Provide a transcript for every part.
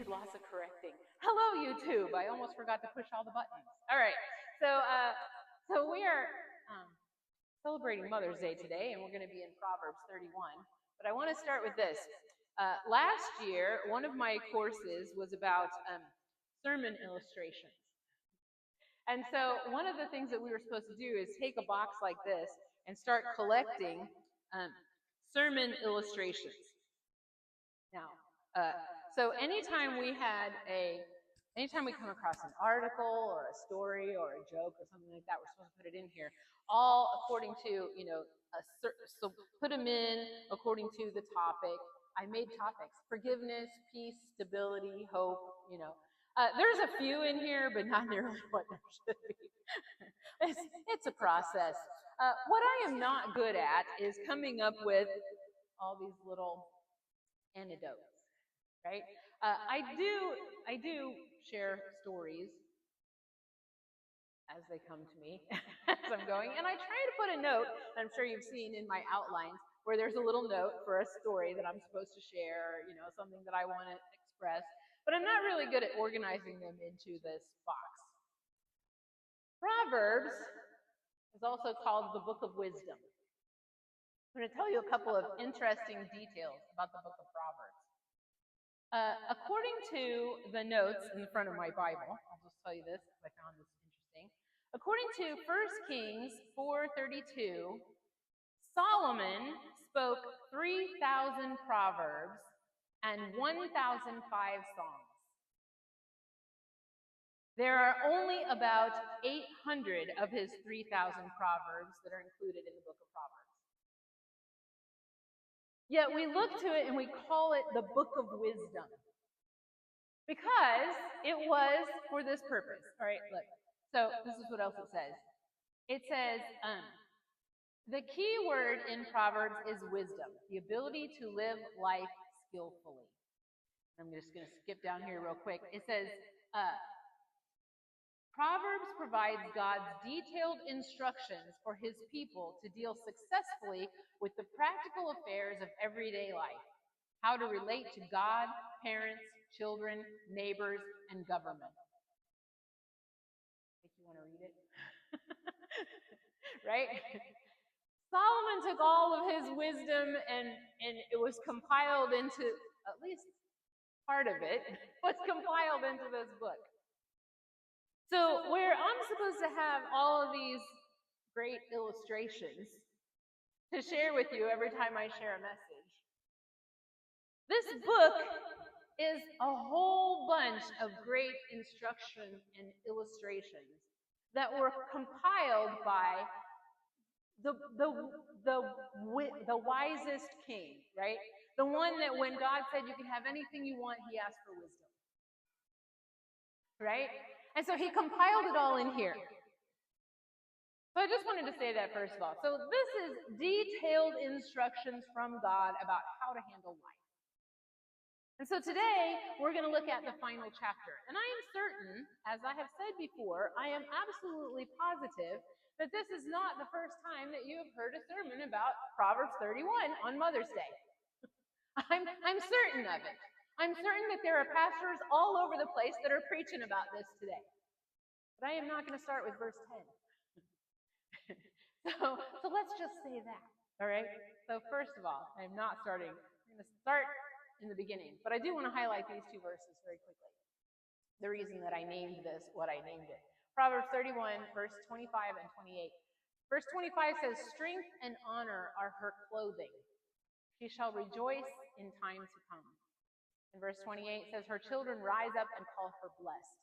Lots of correcting. Hello, YouTube. I almost forgot to push all the buttons. All right. So we are celebrating Mother's Day today, and we're going to be in Proverbs 31. But I want to start with this. Last year, one of my courses was about sermon illustrations. And so one of the things that we were supposed to do is take a box like this and start collecting sermon illustrations. Now, so anytime we come across an article or a story or a joke or something like that, we're supposed to put it in here, all according to, so put them in according to the topic. I made topics: forgiveness, peace, stability, hope. There's a few in here, but not nearly what there should be. It's a process. What I am not good at is coming up with all these little anecdotes, right? I do share stories as they come to me as I'm going, and I try to put a note. I'm sure you've seen in my outlines where there's a little note for a story that I'm supposed to share, something that I want to express. But I'm not really good at organizing them into this box. Proverbs is also called the Book of Wisdom. I'm going to tell you a couple of interesting details about the Book of Proverbs. According to the notes in the front of my Bible, I'll just tell you this because I found this interesting. According to 1 Kings 4:32, Solomon spoke 3,000 proverbs and 1,005 songs. There are only about 800 of his 3,000 proverbs that are included in the Book of Proverbs. Yet we look to it and we call it the Book of Wisdom because it was for this purpose. All right, look. So this is what else it says. It says, the key word in Proverbs is wisdom, the ability to live life skillfully. I'm just going to skip down here real quick. It says, Proverbs provides God's detailed instructions for his people to deal successfully with the practical affairs of everyday life, how to relate to God, parents, children, neighbors, and government. I think you want to read it? Right? Solomon took all of his wisdom and it was compiled into, at least part of it, was compiled into this book. So where I'm supposed to have all of these great illustrations to share with you every time I share a message, this book is a whole bunch of great instruction and illustrations that were compiled by the wisest king, right? The one that when God said you can have anything you want, he asked for wisdom, right? And so he compiled it all in here. So I just wanted to say that first of all. So this is detailed instructions from God about how to handle life. And so today we're going to look at the final chapter. And I am certain, as I have said before, I am absolutely positive that this is not the first time that you have heard a sermon about Proverbs 31 on Mother's Day. I'm certain of it. I'm certain that there are pastors all over the place that are preaching about this today. But I am not going to start with verse 10. So let's just say that, all right? So first of all, I'm not starting. I'm going to start in the beginning. But I do want to highlight these two verses very quickly. The reason that I named this what I named it. Proverbs 31, verse 25 and 28. Verse 25 says, strength and honor are her clothing. She shall rejoice in time to come. And verse 28 says, her children rise up and call her blessed.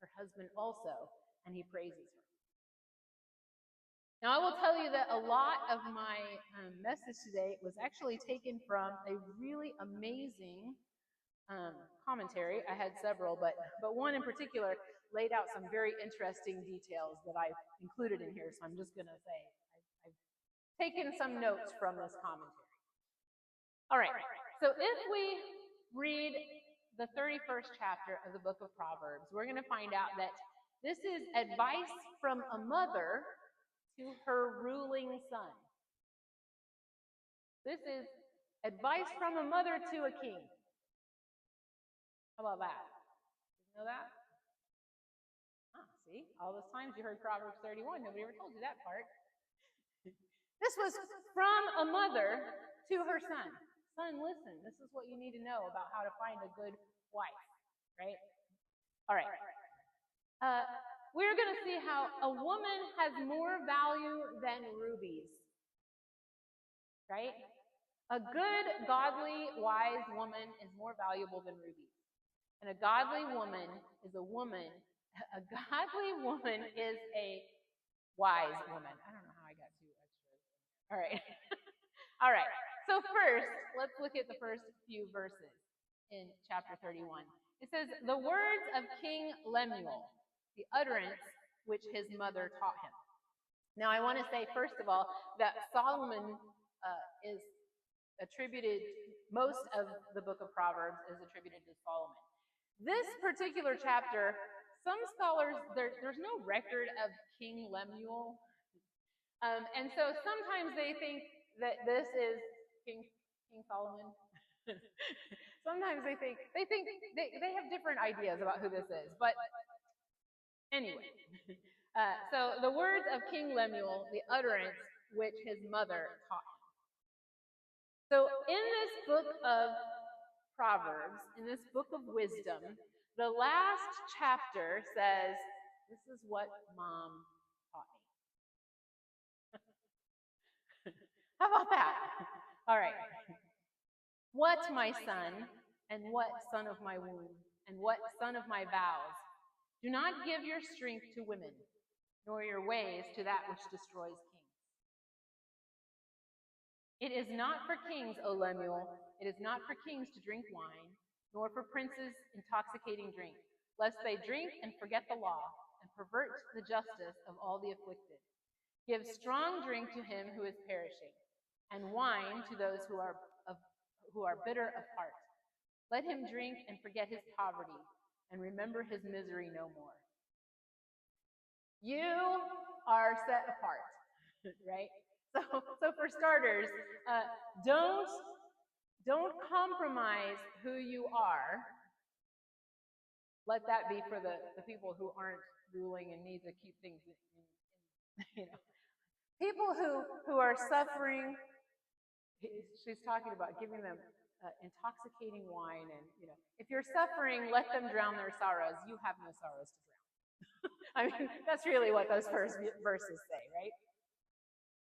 Her husband also, and he praises her. Now, I will tell you that a lot of my message today was actually taken from a really amazing commentary. I had several, but one in particular laid out some very interesting details that I've included in here. So I'm just going to say I've taken some notes from this commentary. All right. So if we read the 31st chapter of the book of Proverbs, we're going to find out that this is advice from a mother to her ruling son. This is advice from a mother to a king. How about that? Did you know that? Ah, see, all those times you heard Proverbs 31, nobody ever told you that part. This was from a mother to her son. Son, listen, this is what you need to know about how to find a good wife, right? All right. We're going to see how a woman has more value than rubies, right? A good, godly, wise woman is more valuable than rubies. And a godly woman is a woman. A godly woman is a wise woman. I don't know how I got two extras. All right. All right. So first, let's look at the first few verses in chapter 31. It says, the words of King Lemuel, the utterance which his mother taught him. Now, I want to say, first of all, that Solomon is attributed, most of the book of Proverbs is attributed to Solomon. This particular chapter, some scholars, there's no record of King Lemuel. And so sometimes they think that this is King Solomon. Sometimes they have different ideas about who this is. But anyway, so the words of King Lemuel, the utterance which his mother taught him. So in this book of Proverbs, in this book of wisdom, the last chapter says, this is what mom taught me. How about that? All right. What, my son, and what son of my womb, and what son of my vows? Do not give your strength to women, nor your ways to that which destroys kings. It is not for kings, O Lemuel, it is not for kings to drink wine, nor for princes intoxicating drink, lest they drink and forget the law, and pervert the justice of all the afflicted. Give strong drink to him who is perishing, and wine to those who are bitter of heart. Let him drink and forget his poverty, and remember his misery no more. You are set apart, right? So for starters, don't compromise who you are. Let that be for the people who aren't ruling and need to keep things in people who are suffering. She's talking about giving them intoxicating wine, and if you're suffering, let them drown their sorrows. You have no sorrows to drown. I mean, that's really what those first verses say, right?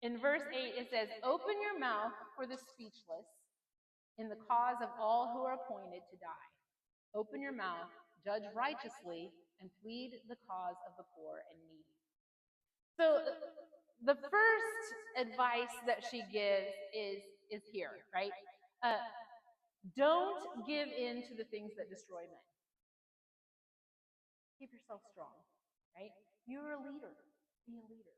In verse 8, it says, open your mouth for the speechless in the cause of all who are appointed to die. Open your mouth, judge righteously, and plead the cause of the poor and needy. So the first advice that she gives is here, right? Don't give in to the things that destroy men. Keep yourself strong, right? You're a leader. Be a leader.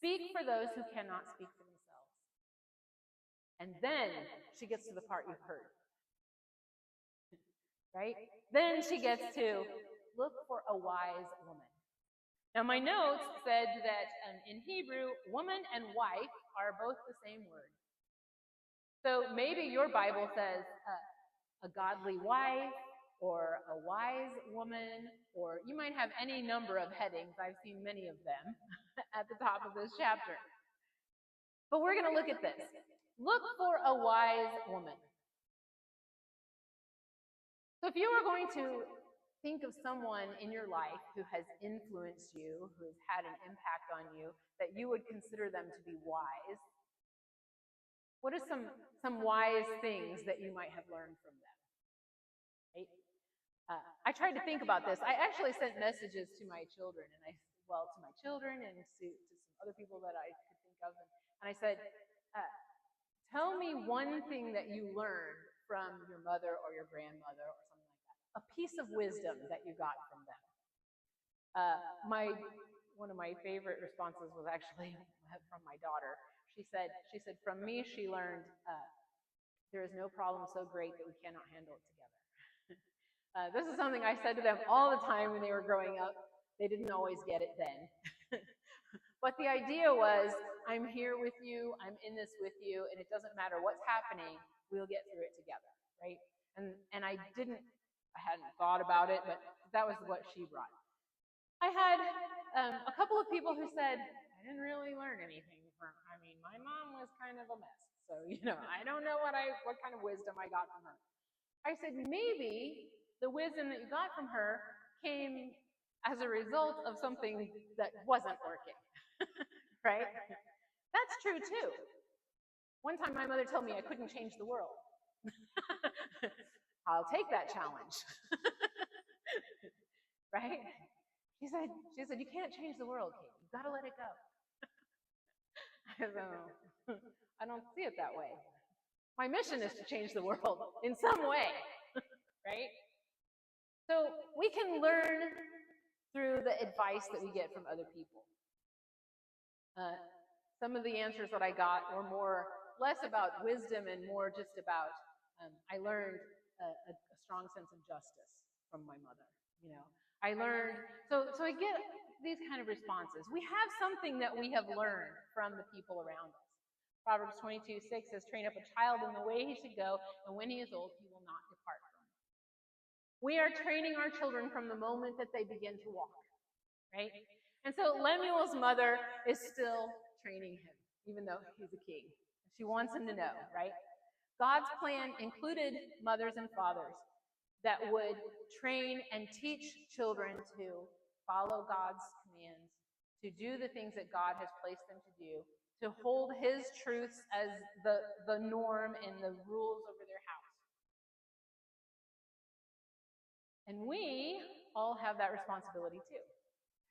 Speak for those who cannot speak for themselves. And then she gets to the part you've heard. Right? Then she gets to look for a wise woman. Now, my notes said that in Hebrew, woman and wife are both the same word. So maybe your Bible says a godly wife, or a wise woman, or you might have any number of headings. I've seen many of them at the top of this chapter. But we're going to look at this. Look for a wise woman. So if you were going to think of someone in your life who has influenced you, who has had an impact on you, that you would consider them to be wise, what are some wise things that you might have learned from them? Right? I tried to think about this. I actually sent messages to my children, and to my children and to some other people that I could think of, and I said, tell me one thing that you learned from your mother or your grandmother or something like that. A piece of wisdom that you got from them. One of my favorite responses was actually from my daughter. She said, from me, she learned there is no problem so great that we cannot handle it together. This is something I said to them all the time when they were growing up. They didn't always get it then. But the idea was, I'm here with you, I'm in this with you, and it doesn't matter what's happening, we'll get through it together, right? And I didn't I hadn't thought about it, but that was what she brought. I had a couple of people who said, I didn't really learn anything from, I mean, my mom was kind of a mess. So, I don't know what kind of wisdom I got from her. I said, maybe the wisdom that you got from her came as a result of something that wasn't working, right? That's true too. One time my mother told me I couldn't change the world. I'll take that challenge. Right? She said, you can't change the world, Kate. You've got to let it go. I said, oh, I don't see it that way. My mission is to change the world in some way, right? So we can learn through the advice that we get from other people. Some of the answers that I got were less about wisdom and more just about, I learned a strong sense of justice from my mother. I learned, so I get these kind of responses. We have something that we have learned from the people around us. Proverbs 22:6 says, train up a child in the way he should go, and when he is old, he will not depart from it. We are training our children from the moment that they begin to walk, right? And so Lemuel's mother is still training him, even though he's a king. She wants him to know, right? God's plan included mothers and fathers that would train and teach children to follow God's commands, to do the things that God has placed them to do, to hold his truths as the norm and the rules over their house. And we all have that responsibility too.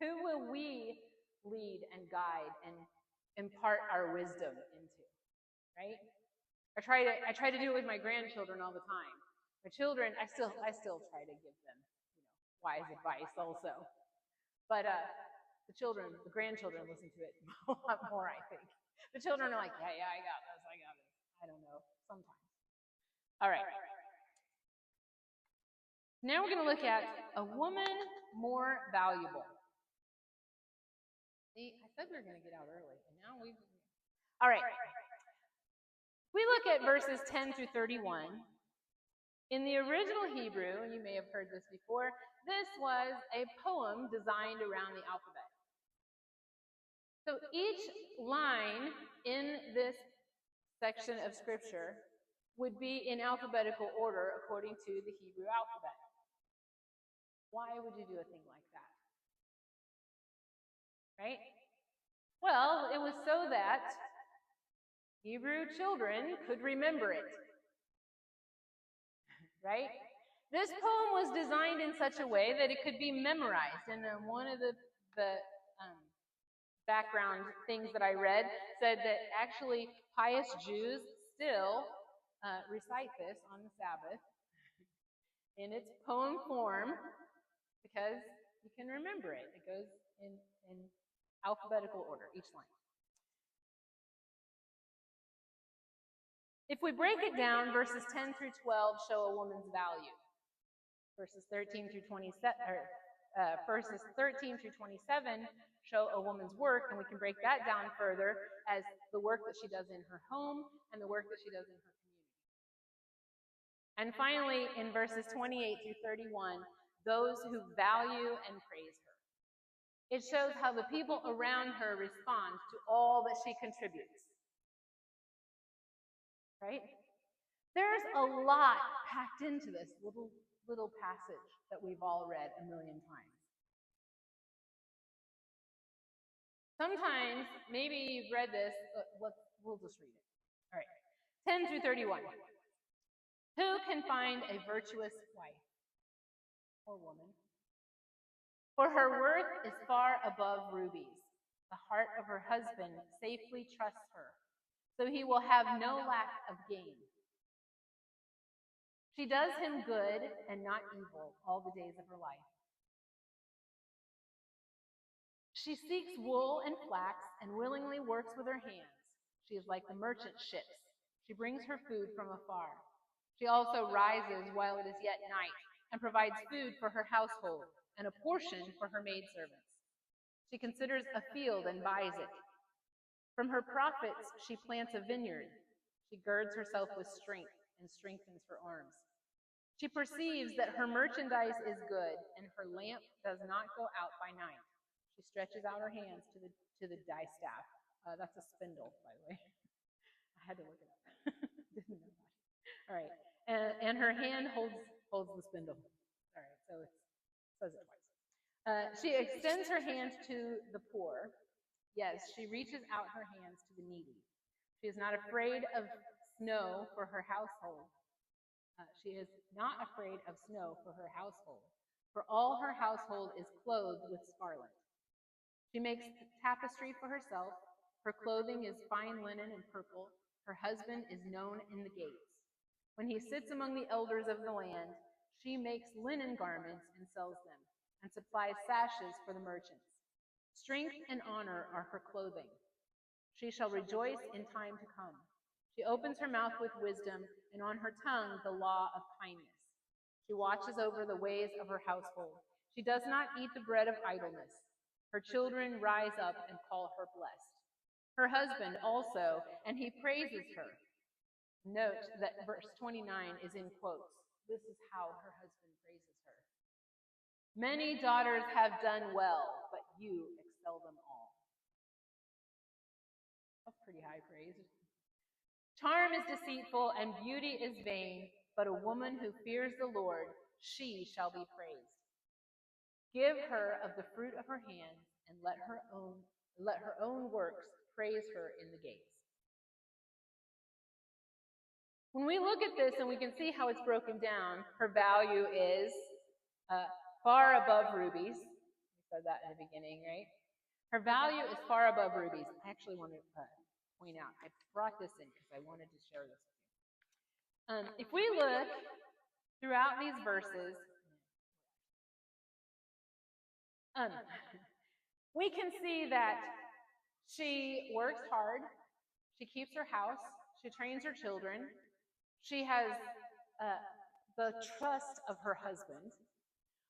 Who will we lead and guide and impart our wisdom into, right? I try to do it with my grandchildren all the time. My children, I still try to give them, wise advice also. But the grandchildren listen to it a lot more, I think. The children are like, yeah, I got this. I don't know, sometimes. All right. Now we're going to look at a woman more valuable. See, I said we were going to get out early, and now we've... All right. We look at verses 10 through 31. In the original Hebrew, and you may have heard this before, this was a poem designed around the alphabet. So each line in this section of Scripture would be in alphabetical order according to the Hebrew alphabet. Why would you do a thing like that? Right? Well, it was so that Hebrew children could remember it. Right? This poem was designed in such a way that it could be memorized. And one of the background things that I read said that actually pious Jews still recite this on the Sabbath in its poem form because you can remember it. It goes in alphabetical order, each line. If we break it down, verses 10 through 12 show a woman's value. Verses 13 through 27 show a woman's work, and we can break that down further as the work that she does in her home and the work that she does in her community. And finally, in verses 28 through 31, those who value and praise her. It shows how the people around her respond to all that she contributes. Right? There's a lot packed into this little passage that we've all read a million times. Sometimes, maybe you've read this, we'll just read it. All right, 10 through 31. Who can find a virtuous wife or woman? For her worth is far above rubies. The heart of her husband safely trusts her, so he will have no lack of gain. She does him good and not evil all the days of her life. She seeks wool and flax and willingly works with her hands. She is like the merchant ships. She brings her food from afar. She also rises while it is yet night and provides food for her household and a portion for her maidservants. She considers a field and buys it. From her profits she plants a vineyard. She girds herself with strength and strengthens her arms. She perceives that her merchandise is good, and her lamp does not go out by night. She stretches out her hands to the distaff. That's a spindle, by the way. I had to look it up. Didn't know that. All right, and her hand holds the spindle. All right, so it says it twice. She extends her hand to the poor. Yes, she reaches out her hands to the needy. She is not afraid of snow for her household. She is not afraid of snow for her household, for all her household is clothed with scarlet. She makes tapestry for herself. Her clothing is fine linen and purple. Her husband is known in the gates. When he sits among the elders of the land, she makes linen garments and sells them, and supplies sashes for the merchants. Strength and honor are her clothing. She shall rejoice in time to come. She opens her mouth with wisdom, and on her tongue the law of kindness. She watches over the ways of her household. She does not eat the bread of idleness. Her children rise up and call her blessed. Her husband also, and he praises her. Note that verse 29 is in quotes. This is how her husband praises her. Many daughters have done well, but you excel them all. That's pretty high praise. Charm is deceitful and beauty is vain, but a woman who fears the Lord, she shall be praised. Give her of the fruit of her hands, and let her own works praise her in the gates. When we look at this and we can see how it's broken down, her value is far above rubies. We said that in the beginning, right? Her value is far above rubies. I actually want to point out, I brought this in because I wanted to share this with you. If we look throughout these verses, we can see that she works hard, she keeps her house, she trains her children, she has the trust of her husband.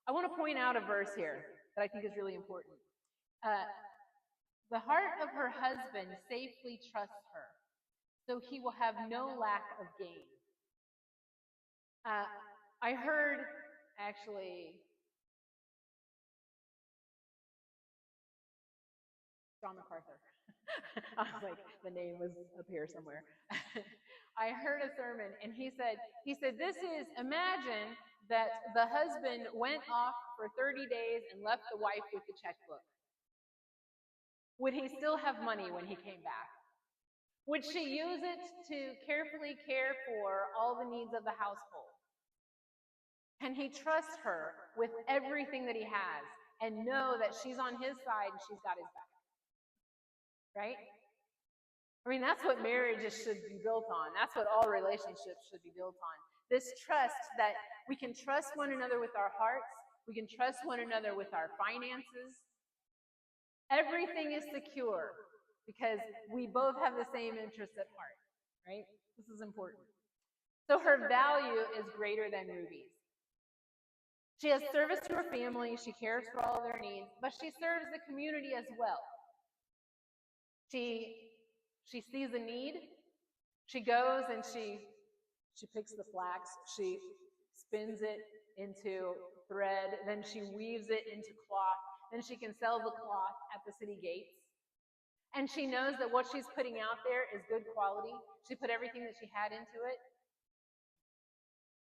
I want to point out a verse here that I think is really important. The heart of her husband safely trusts her, so he will have no lack of gain. I heard, actually, John MacArthur. I was like, the name was up here somewhere. I heard a sermon, and he said, imagine that the husband went off for 30 days and left the wife with the checkbook. Would he still have money when he came back? Would she use it to carefully care for all the needs of the household? Can he trust her with everything that he has and know that she's on his side and she's got his back? Right? I mean, that's what marriages should be built on. That's what all relationships should be built on. This trust that we can trust one another with our hearts, we can trust one another with our finances. Everything is secure because we both have the same interests at heart, right? This is important. So her value is greater than rubies. She has service to her family, she cares for all their needs, but she serves the community as well. She sees a need, she goes and she picks the flax, she spins it into thread, then she weaves it into cloth, then she can sell the cloth at the city gates. And she knows that what she's putting out there is good quality. She put everything that she had into it.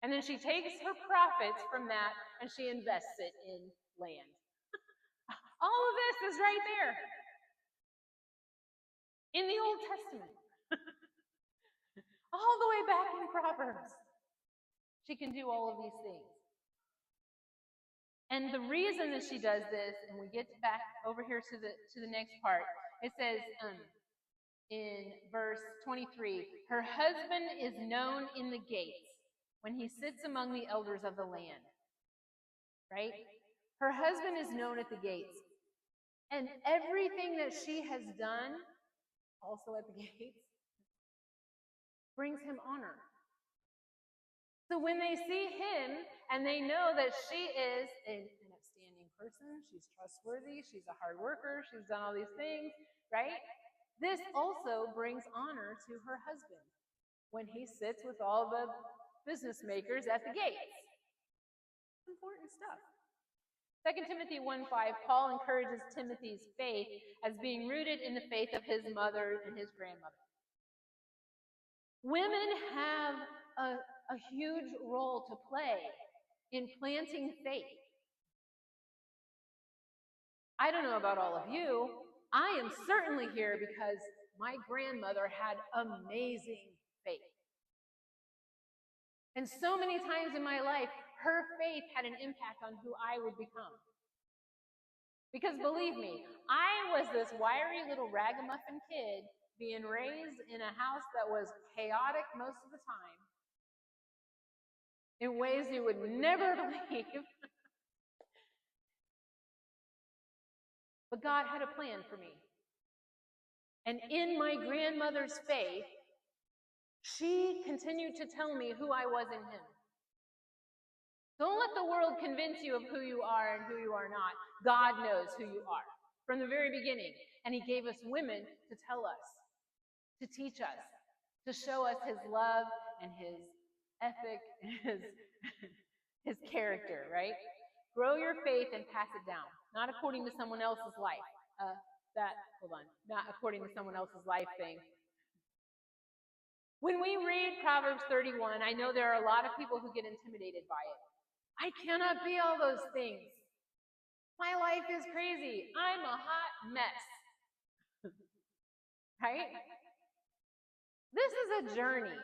And then she takes her profits from that and she invests it in land. All of this is right there in the Old Testament. All the way back in Proverbs. She can do all of these things. And the reason that she does this, and we get back over here to the next part, it says in verse 23, her husband is known in the gates when he sits among the elders of the land. Right? Her husband is known at the gates. And everything that she has done, also at the gates, brings him honor. So when they see him and they know that she is an upstanding person, she's trustworthy, she's a hard worker, she's done all these things, right? This also brings honor to her husband when he sits with all the business makers at the gates. Important stuff. 2 Timothy 1:5, Paul encourages Timothy's faith as being rooted in the faith of his mother and his grandmother. Women have a huge role to play in planting faith. I don't know about all of you. I am certainly here because my grandmother had amazing faith. And so many times in my life, her faith had an impact on who I would become. Because believe me, I was this wiry little ragamuffin kid being raised in a house that was chaotic most of the time in ways you would never believe. But God had a plan for me. And in my grandmother's faith, she continued to tell me who I was in Him. Don't let the world convince you of who you are and who you are not. God knows who you are from the very beginning. And He gave us women to tell us, to teach us, to show us His love and His ethic and His character, right? Grow your faith and pass it down, not according to someone else's life. Not according to someone else's life thing. When we read Proverbs 31, I know there are a lot of people who get intimidated by it. I cannot be all those things. My life is crazy. I'm a hot mess. Right? This is a journey.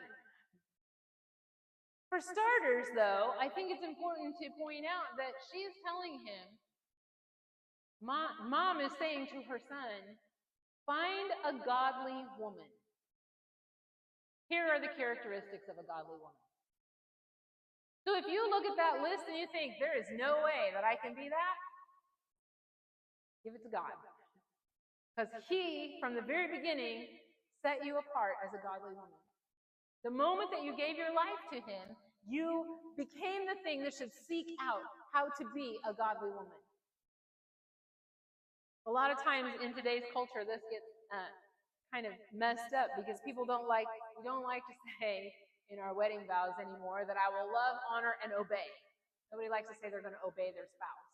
For starters, though, I think it's important to point out that she's telling him, Mom is saying to her son, find a godly woman. Here are the characteristics of a godly woman. So if you look at that list and you think, there is no way that I can be that, give it to God. Because He, from the very beginning, set you apart as a godly woman. The moment that you gave your life to Him, you became the thing that should seek out how to be a godly woman. A lot of times in today's culture, this gets kind of messed up because we don't like to say in our wedding vows anymore that I will love, honor, and obey. Nobody likes to say they're going to obey their spouse.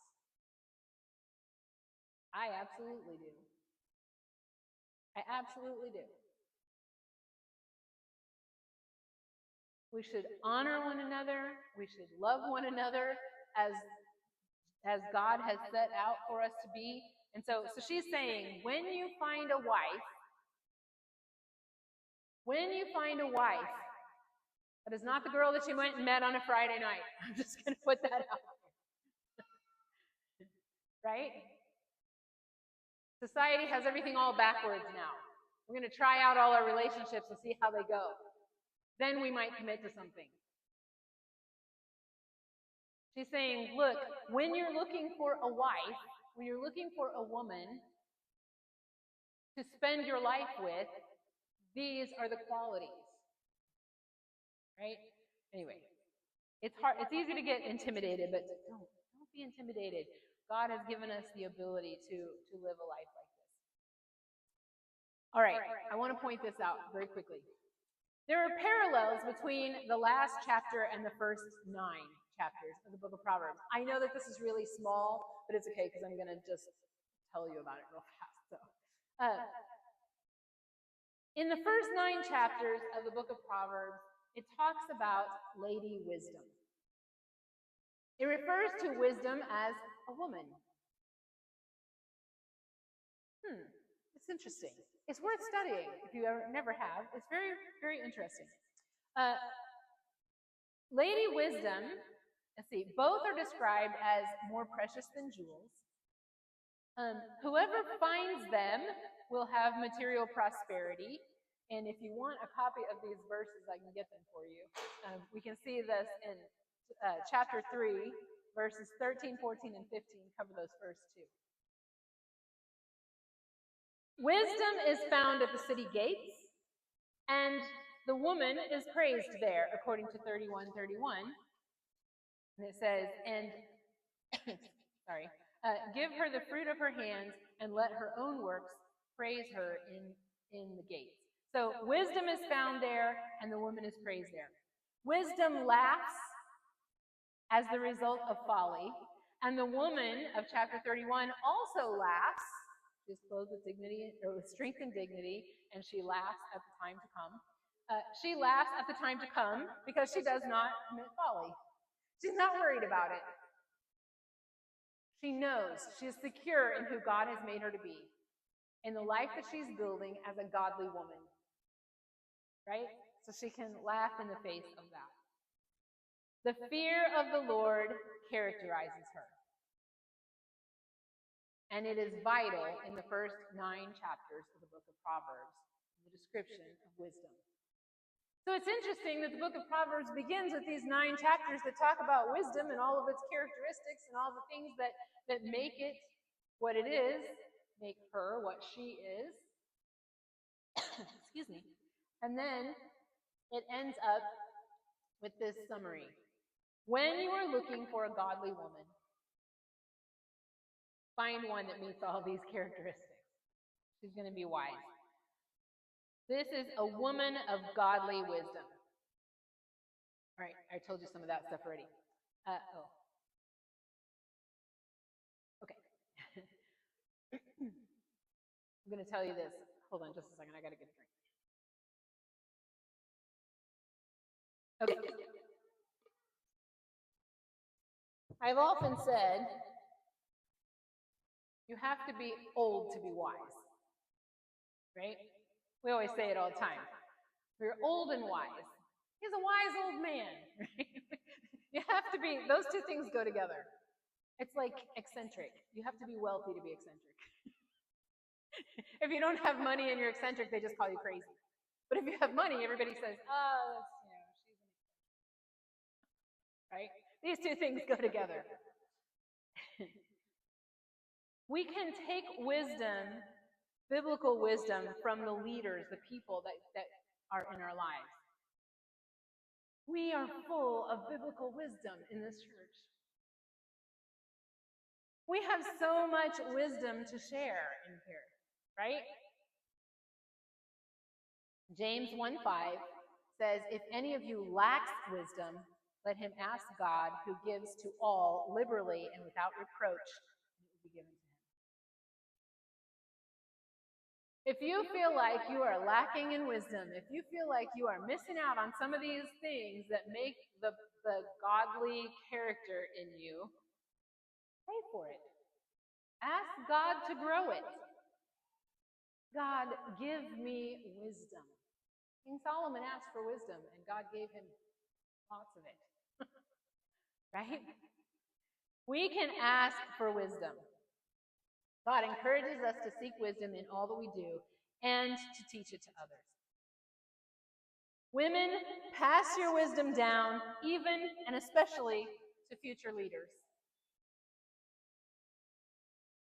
I absolutely do. I absolutely do. We should honor one another. We should love one another as God has set out for us to be. And so she's saying, when you find a wife, that is not the girl that you went and met on a Friday night. I'm just going to put that out there. Right? Society has everything all backwards now. We're going to try out all our relationships and see how they go. Then we might commit to something. She's saying, look, when you're looking for a wife, when you're looking for a woman to spend your life with, these are the qualities. Right? Anyway, it's hard. It's easy to get intimidated, but don't be intimidated. God has given us the ability to live a life like this. All right, I want to point this out very quickly. There are parallels between the last chapter and the first 9 chapters of the book of Proverbs. I know that this is really small, but it's okay because I'm going to just tell you about it real fast. So, in the first 9 chapters of the book of Proverbs, it talks about Lady Wisdom. It refers to wisdom as a woman. It's interesting. It's worth studying if you never have. It's very, very interesting. Lady Wisdom, let's see, both are described as more precious than jewels. Whoever finds them will have material prosperity. And if you want a copy of these verses, I can get them for you. We can see this in chapter 3, verses 13, 14, and 15 cover those first 2. Wisdom is found at the city gates, and the woman is praised there, according to 31:31. And it says, and give her the fruit of her hands, and let her own works praise her in the gates. So wisdom is found there, and the woman is praised there. Wisdom laughs as the result of folly. And the woman of chapter 31 also laughs. She's clothed with dignity, or with strength and dignity, and she laughs at the time to come. She laughs at the time to come because she does not commit folly. She's not worried about it. She knows she is secure in who God has made her to be, in the life that she's building as a godly woman. Right? So she can laugh in the face of that. The fear of the Lord characterizes her. And it is vital in the first 9 chapters of the book of Proverbs, the description of wisdom. So it's interesting that the book of Proverbs begins with these 9 chapters that talk about wisdom and all of its characteristics and all the things that make it what it is, make her what she is. Excuse me. And then it ends up with this summary. When you are looking for a godly woman, find one that meets all these characteristics. She's going to be wise. This is a woman of godly wisdom. All right, I told you some of that stuff already. Okay. I'm going to tell you this. Hold on just a second. I got to get a drink. Okay. I've often said you have to be old to be wise, right? We always say it all the time. We're old and wise. He's a wise old man, right? You have to be, those two things go together. It's like eccentric. You have to be wealthy to be eccentric. If you don't have money and you're eccentric, they just call you crazy. But if you have money, everybody says, oh, that's, she's an eccentric. Right? These two things go together. We can take wisdom, biblical wisdom, from the leaders, the people that are in our lives. We are full of biblical wisdom in this church. We have so much wisdom to share in here, right? James 1:5 says, if any of you lacks wisdom, let him ask God, who gives to all liberally and without reproach, and it will be given to him. If you feel like you are lacking in wisdom, if you feel like you are missing out on some of these things that make the godly character in you, pray for it. Ask God to grow it. God, give me wisdom. King Solomon asked for wisdom, and God gave him lots of it. Right? We can ask for wisdom. God encourages us to seek wisdom in all that we do and to teach it to others. Women, pass your wisdom down, even and especially to future leaders.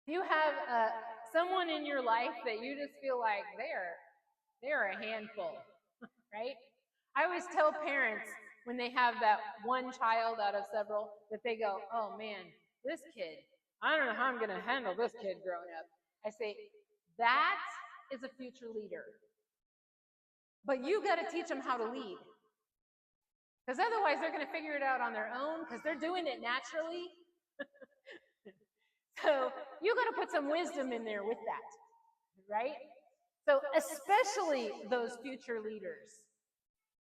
If you have someone in your life that you just feel like they're a handful, right? I always tell parents when they have that one child out of several that they go, oh man, this kid, I don't know how I'm going to handle this kid growing up. I say, that is a future leader. But you got to teach them how to lead. Because otherwise they're going to figure it out on their own because they're doing it naturally. So you got to put some wisdom in there with that, right? So especially those future leaders,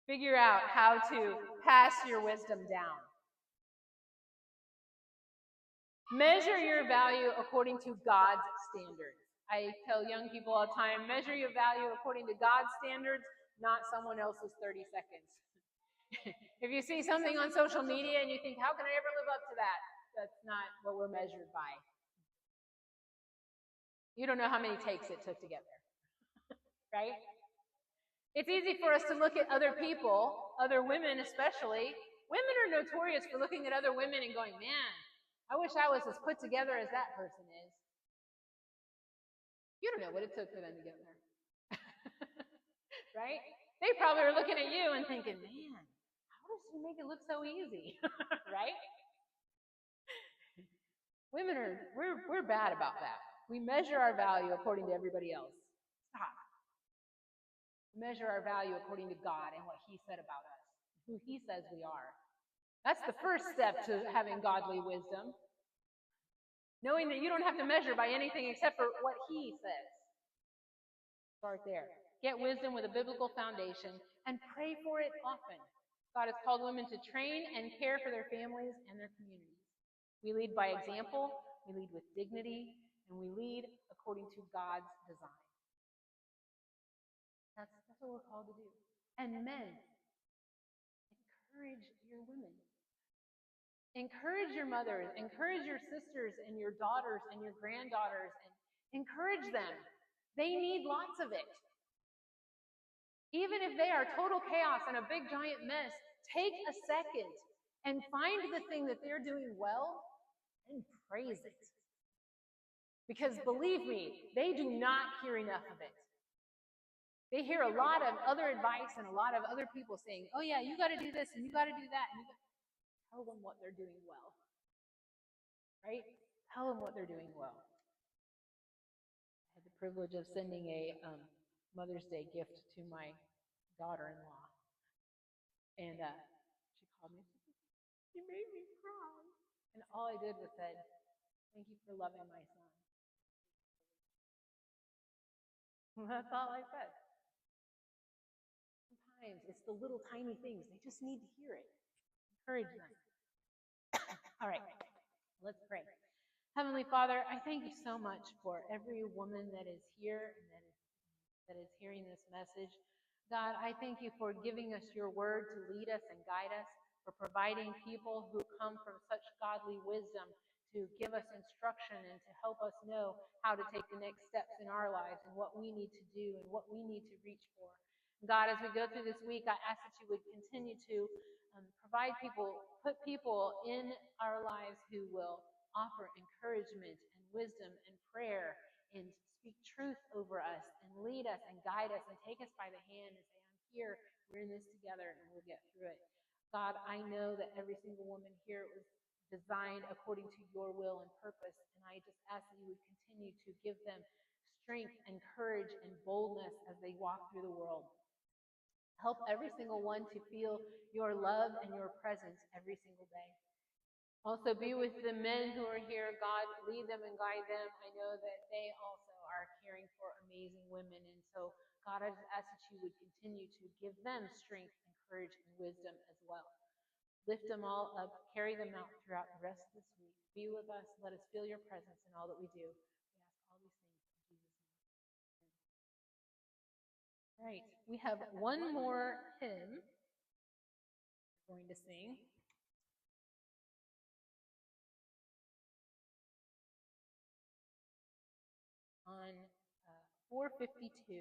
figure out how to pass your wisdom down. Measure your value according to God's standards. I tell young people all the time, measure your value according to God's standards, not someone else's 30 seconds. If you see something on social media and you think, how can I ever live up to that? That's not what we're measured by. You don't know how many takes it took to get there, right? It's easy for us to look at other people, other women especially. Women are notorious for looking at other women and going, man, I wish I was as put together as that person is. You don't know what it took for them to get there. Right? They probably are looking at you and thinking, man, how does she make it look so easy? Right? Women we're bad about that. We measure our value according to everybody else. Stop. We measure our value according to God and what He said about us, who He says we are. That's the first step to having godly wisdom, knowing that you don't have to measure by anything except for what he says. Start there. Get wisdom with a biblical foundation and pray for it often. God has called women to train and care for their families and their communities. We lead by example, we lead with dignity, and we lead according to God's design. That's what we're called to do. And men, encourage your women. Encourage your mothers, encourage your sisters and your daughters and your granddaughters, and encourage them. They need lots of it. Even if they are total chaos and a big giant mess, take a second and find the thing that they're doing well and praise it. Because believe me, they do not hear enough of it. They hear a lot of other advice and a lot of other people saying, oh yeah, you got to do this and you got to do that. And you got to tell them what they're doing well. Right? Tell them what they're doing well. I had the privilege of sending a Mother's Day gift to my daughter-in-law. And she called me and said, you made me cry. And all I did was said, thank you for loving my son. That's all I said. Sometimes it's the little tiny things. They just need to hear it. Encourage them. All right, let's pray. Heavenly Father, I thank you so much for every woman that is here and that is hearing this message. God, I thank you for giving us your word to lead us and guide us, for providing people who come from such godly wisdom to give us instruction and to help us know how to take the next steps in our lives and what we need to do and what we need to reach for. God, as we go through this week, I ask that you would continue to provide people, put people in our lives who will offer encouragement and wisdom and prayer and speak truth over us and lead us and guide us and take us by the hand and say, I'm here, we're in this together, and we'll get through it. God, I know that every single woman here was designed according to your will and purpose, and I just ask that you would continue to give them strength and courage and boldness as they walk through the world. Help every single one to feel your love and your presence every single day. Also be with the men who are here. God, lead them and guide them. I know that they also are caring for amazing women. And so, God, I just ask that you would continue to give them strength and courage and wisdom as well. Lift them all up, carry them out throughout the rest of this week. Be with us. Let us feel your presence in all that we do. We ask all these things in Jesus' name. All right, we have one more hymn we're going to sing. On 452.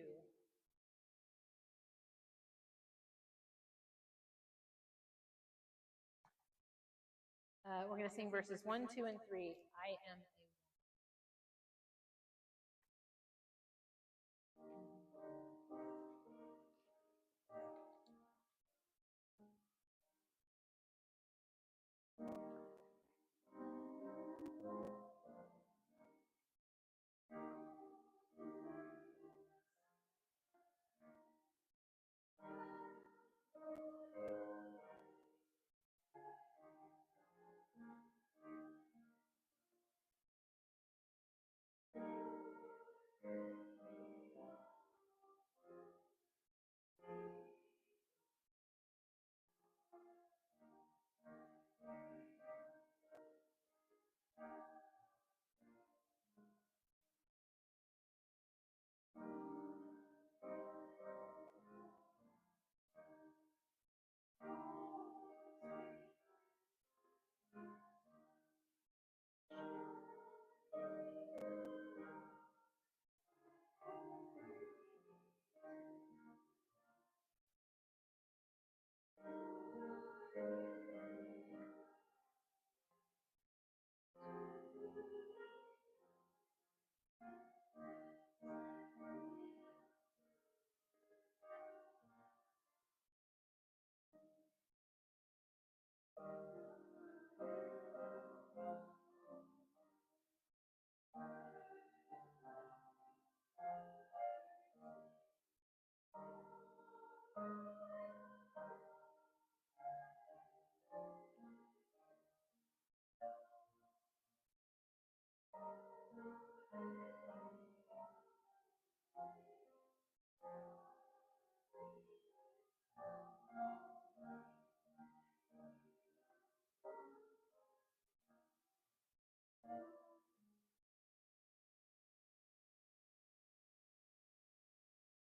We're going to sing verses 1, 2, and 3. I am a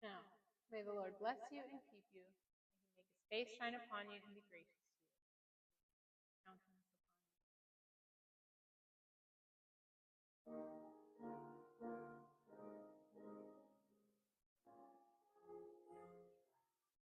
Now, may the Lord bless you and keep you. May he make his face shine upon you and be gracious